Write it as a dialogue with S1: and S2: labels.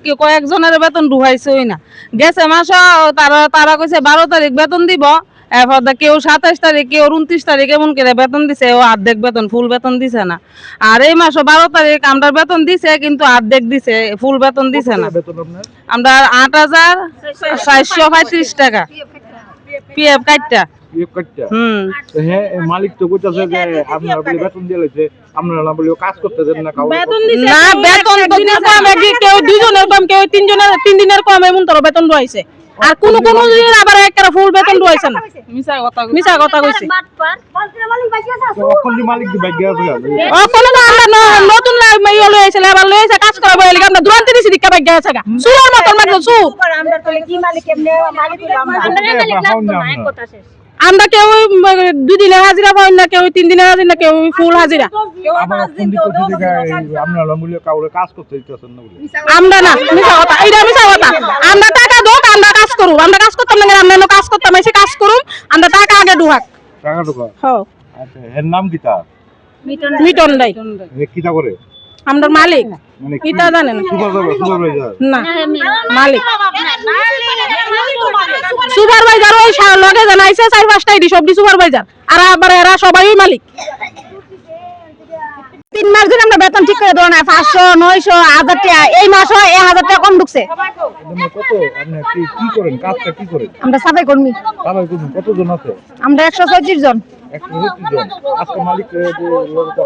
S1: কয়েকজনের বেতন ঢুকাইছেই না। গেছে মাস তারা কইছে 12 তারিখ বেতন দিব। এরপর কেউ 27 তারিখ, কেউ 29 তারিখ এমন করে বেতন দিছে, ও অর্ধেক বেতন, ফুল বেতন দিছে না। আর এই মাসও 12 তারিখ আমরা বেতন দিছে, কিন্তু অর্ধেক দিছে, ফুল বেতন দিছে না। আমরা 8,435 টাকা পিএফ কাটটা।
S2: মালিক তো কইতাছে যে আপনারা বলে বেতন দিয়েছে, আপনারা না বলে কাজ করতে দেন না।
S1: বেতন দিছে না, বেতন তো দিছে না, কেউ দুইজনের কম, কেউ তিনজনের, 3 দিনের কম এমন তোর বেতন রইছে। আর কোন কোন দিন আবার একটা ফুল বেতন রইছে না। মিছা কথা কইছে।
S2: এখন মালিক দি ভাগ্য আছে।
S1: এখন তো আমরা নতুন মাইয়া লইছে, আবার লইছে কাজ করা বইলে আমরা দুরান্তে দিছি দিকা ভাগ্য আছে গা। সুরের মতন মাত্র সু।
S3: আমরা তো কি মালিক এমনি মালিক আমরা এক কথা শেষ।
S1: আমরা কেউ 2 দিনের হাজিরা পাই না, কেউ 3 দিনের হাজিরা, কেউ ফুল হাজিরা।
S2: আবার কোন দিক থেকে আপনারা বলে কাউরে কাজ করতে দিতেছেন না বলে।
S1: আমরা না, মিছা কথা, এইটা মিছা কথা। আমরা টাকা দোক, আমরা কাজ করব। আমরা কাজ করতাম না, আমরা কাজ করতাম, এসে কাজ করুম, আমরা টাকা আগে ঢুকাক।
S2: টাকা ঢুকা?
S1: হ্যাঁ।
S2: আচ্ছা, এর নাম কি তার?
S1: মিটন নাই।
S2: এ কিটা করে?
S1: আমরা মালিক।
S2: মানে
S1: কিটা জানেন?
S2: সুপারভাইজার
S1: না, মালিক। সুপারভাইজার ওই লগে জানাইছে 4-5টা এডি সবডি সুপারভাইজার, আর আবার এরা সবাই মালিক। 3 মাস ধরে আমরা বেতন ঠিক করে দেব না, 500, 900, 1000 টাকা। এই মাসও 1000 টাকা কম ঢুকছে।
S2: কত আপনি কি করেন, কাজটা কি করেন?
S1: আমরা সাফাই কর্মী।
S2: সাফাই কর্মী কতজন আছে?
S1: আমরা 135 জন।
S2: 135 জন। আজকে মালিক